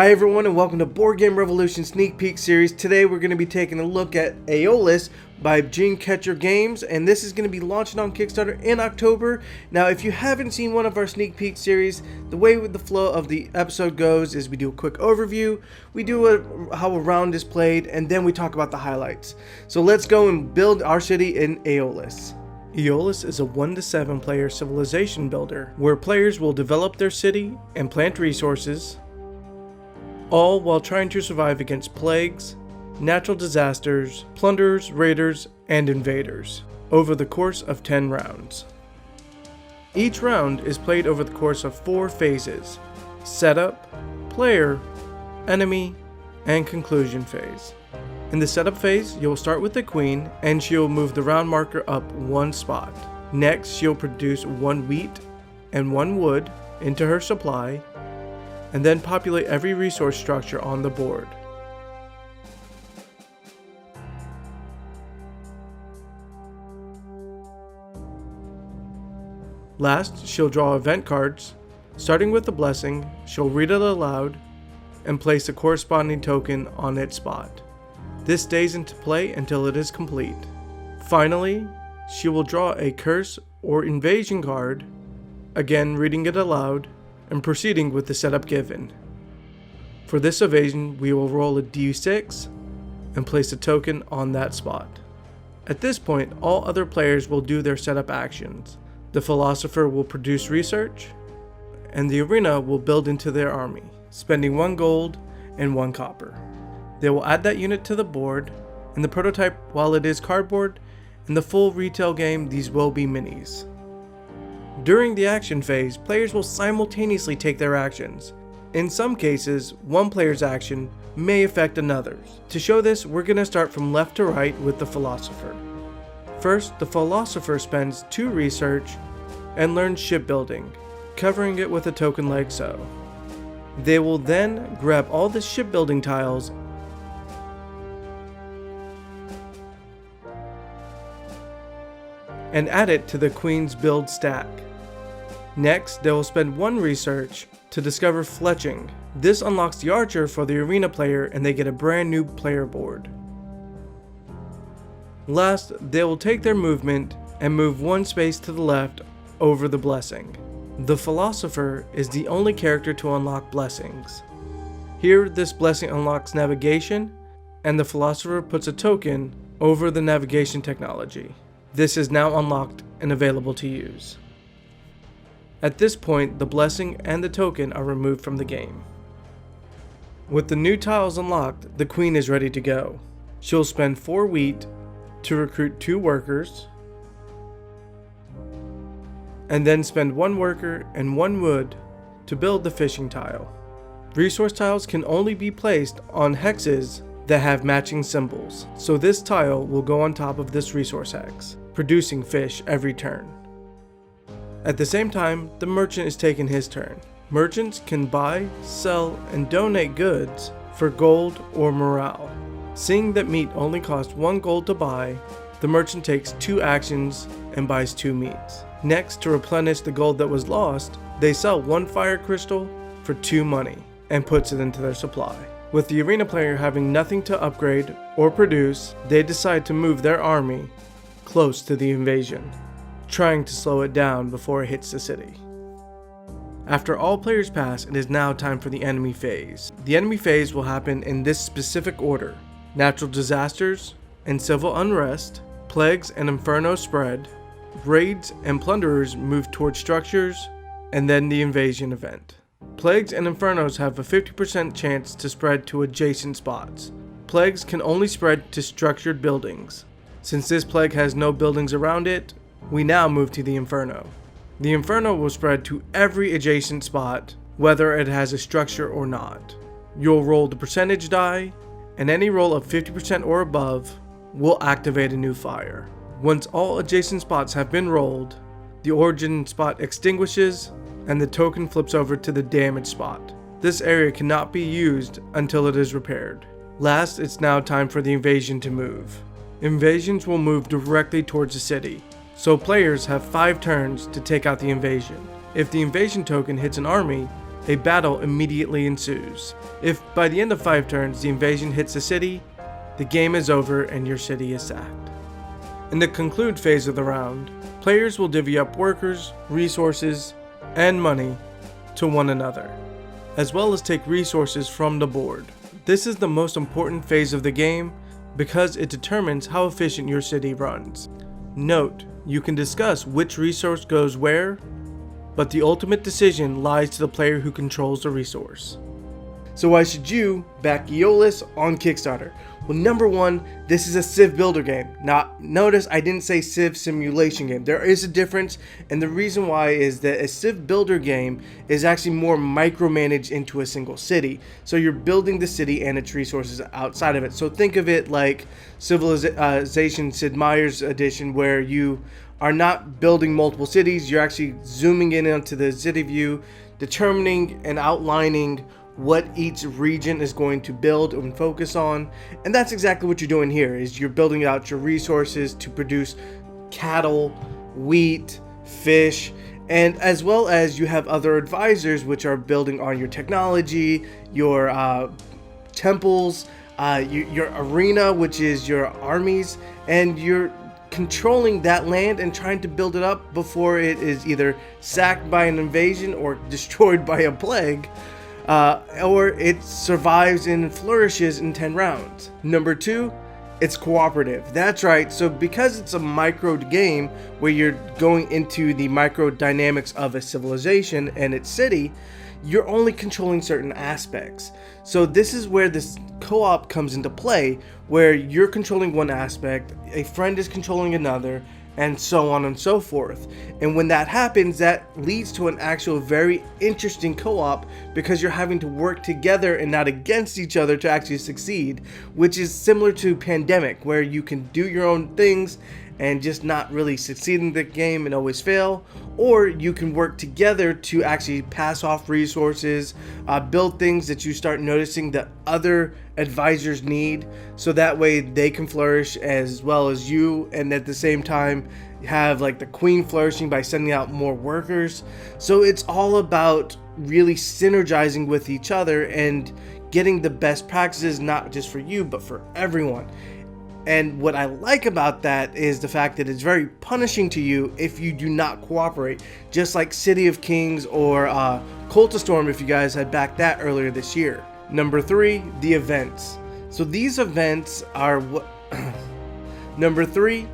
Hi everyone and welcome to Board Game Revolution Sneak Peek Series. Today we're going to be taking a look at Aeolis by Dreamcatcher Games, and this is going to be launching on Kickstarter in October. Now if you haven't seen one of our Sneak Peek series, the way with the flow of the episode goes is we do a quick overview, we do how a round is played, and then we talk about the highlights. So let's go and build our city in Aeolis. Aeolis is a 1 to 7 player civilization builder where players will develop their city and plant resources, all while trying to survive against plagues, natural disasters, plunderers, raiders, and invaders over the course of 10 rounds. Each round is played over the course of 4 phases: setup, player, enemy, and conclusion phase. In the setup phase, you'll start with the queen and she'll move the round marker up 1 spot. Next, she'll produce 1 wheat and 1 wood into her supply, and then populate every resource structure on the board. Last, she'll draw event cards. Starting with the blessing, she'll read it aloud and place a corresponding token on its spot. This stays into play until it is complete. Finally, she will draw a curse or invasion card, again reading it aloud, and proceeding with the setup given. For this evasion, we will roll a d6 and place a token on that spot. At this point, all other players will do their setup actions. The philosopher will produce research, and the arena will build into their army, spending 1 gold and 1 copper. They will add that unit to the board. In the prototype, while it is cardboard, in the full retail game, these will be minis. During the action phase, players will simultaneously take their actions. In some cases, one player's action may affect another's. To show this, we're going to start from left to right with the philosopher. First, the philosopher spends 2 research and learns shipbuilding, covering it with a token like so. They will then grab all the shipbuilding tiles and add it to the queen's build stack. Next, they will spend 1 research to discover fletching. This unlocks the archer for the arena player and they get a brand new player board. Last, they will take their movement and move 1 space to the left over the blessing. The philosopher is the only character to unlock blessings. Here, this blessing unlocks navigation, and the philosopher puts a token over the navigation technology. This is now unlocked and available to use. At this point, the blessing and the token are removed from the game. With the new tiles unlocked, the queen is ready to go. She'll spend 4 wheat to recruit 2 workers, and then spend 1 worker and 1 wood to build the fishing tile. Resource tiles can only be placed on hexes that have matching symbols, so this tile will go on top of this resource hex, producing fish every turn. At the same time, the merchant is taking his turn. Merchants can buy, sell, and donate goods for gold or morale. Seeing that meat only costs 1 gold to buy, the merchant takes 2 actions and buys 2 meats. Next, to replenish the gold that was lost, they sell 1 fire crystal for 2 money and puts it into their supply. With the arena player having nothing to upgrade or produce, they decide to move their army close to the invasion, trying to slow it down before it hits the city. After all players pass, it is now time for the enemy phase. The enemy phase will happen in this specific order: natural disasters and civil unrest, plagues and inferno spread, raids and plunderers move towards structures, and then the invasion event. Plagues and infernos have a 50% chance to spread to adjacent spots. Plagues can only spread to structured buildings. Since this plague has no buildings around it, we now move to the inferno. The inferno will spread to every adjacent spot, whether it has a structure or not. You'll roll the percentage die, and any roll of 50% or above will activate a new fire. Once all adjacent spots have been rolled, the origin spot extinguishes and the token flips over to the damaged spot. This area cannot be used until it is repaired. Last, it's now time for the invasion to move. Invasions will move directly towards the city, so players have 5 turns to take out the invasion. If the invasion token hits an army, a battle immediately ensues. If by the end of 5 turns the invasion hits a city, the game is over and your city is sacked. In the conclude phase of the round, players will divvy up workers, resources, and money to one another, as well as take resources from the board. This is the most important phase of the game because it determines how efficient your city runs. Note, you can discuss which resource goes where, but the ultimate decision lies to the player who controls the resource. So why should you back Aeolis on Kickstarter? Well, number one, this is a Civ builder game. Now, notice I didn't say Civ simulation game. There is a difference, and the reason why is that a Civ builder game is actually more micromanaged into a single city. So you're building the city and its resources outside of it. So think of it like Civilization Sid Meier's edition, where you are not building multiple cities. You're actually zooming in onto the city view, determining and outlining what each region is going to build and focus on. And that's exactly what you're doing here, is you're building out your resources to produce cattle, wheat, fish, and as well as you have other advisors which are building on your technology, your temples, your arena, which is your armies, and you're controlling that land and trying to build it up before it is either sacked by an invasion or destroyed by a plague. Or it survives and flourishes in 10 rounds. Number 2, it's cooperative. That's right, so because it's a micro game where you're going into the micro dynamics of a civilization and its city, you're only controlling certain aspects. So this is where this co-op comes into play, where you're controlling one aspect, a friend is controlling another, and so on and so forth. And when that happens, that leads to an actual very interesting co-op, because you're having to work together and not against each other to actually succeed, which is similar to Pandemic, where you can do your own things and just not really succeed in the game and always fail, or you can work together to actually pass off resources, build things that you start noticing that other advisors need, so that way they can flourish as well as you, and at the same time have like the queen flourishing by sending out more workers. So it's all about really synergizing with each other and getting the best practices, not just for you but for everyone. And what I like about that is the fact that it's very punishing to you if you do not cooperate, just like City of Kings or Cult of Storm, if you guys had backed that earlier this year. Number 3, the events. So these events are what... Number 3,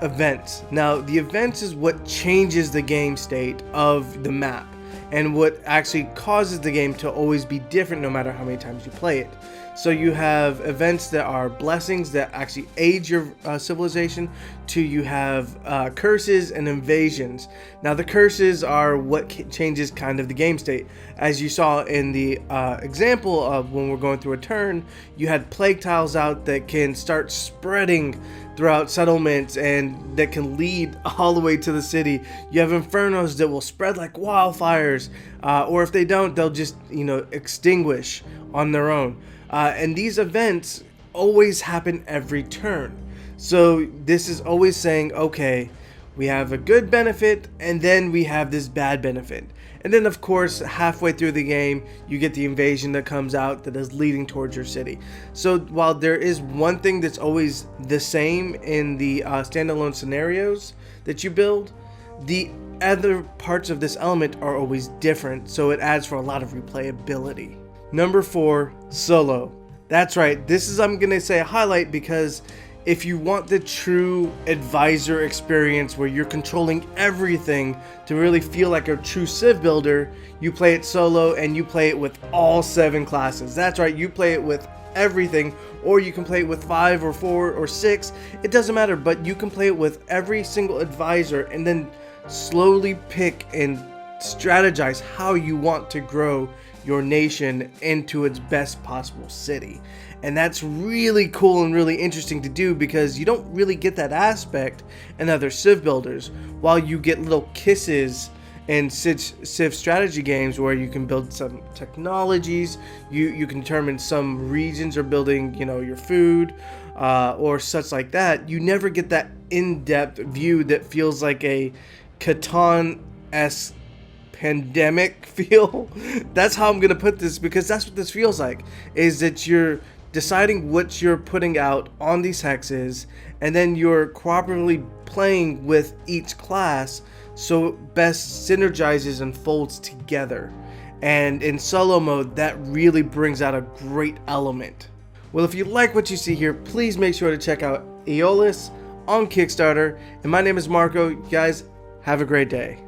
events. Now, the events is what changes the game state of the map, and what actually causes the game to always be different no matter how many times you play it. So you have events that are blessings that actually aid your civilization, to you have curses and invasions. Now the curses are what changes kind of the game state. As you saw in the example of when we're going through a turn, you had plague tiles out that can start spreading throughout settlements and that can lead all the way to the city. You have infernos that will spread like wildfires, or if they don't, they'll just extinguish on their own. And these events always happen every turn. So this is always saying, okay, we have a good benefit and then we have this bad benefit. And then of course, halfway through the game, you get the invasion that comes out that is leading towards your city. So while there is one thing that's always the same in the standalone scenarios that you build, the other parts of this element are always different. So it adds for a lot of replayability. Number 4, solo. That's right, this is, I'm gonna say, a highlight, because if you want the true advisor experience where you're controlling everything to really feel like a true Civ builder, you play it solo and you play it with all 7 classes. That's right, you play it with everything, or you can play it with 5 or 4 or 6, it doesn't matter, but you can play it with every single advisor and then slowly pick and strategize how you want to grow your nation into its best possible city. And that's really cool and really interesting to do, because you don't really get that aspect in other Civ builders. While you get little kisses in Civ strategy games where you can build some technologies, you can determine some regions are building, your food, or such like that, you never get that in-depth view that feels like a Catan-esque pandemic feel. That's how I'm gonna put this, because that's what this feels like, is that you're deciding what you're putting out on these hexes, and then you're cooperatively playing with each class so it best synergizes and folds together. And in solo mode, that really brings out a great element. Well, if you like what you see here, please make sure to check out Aeolis on Kickstarter. And my name is Marco. You guys, have a great day.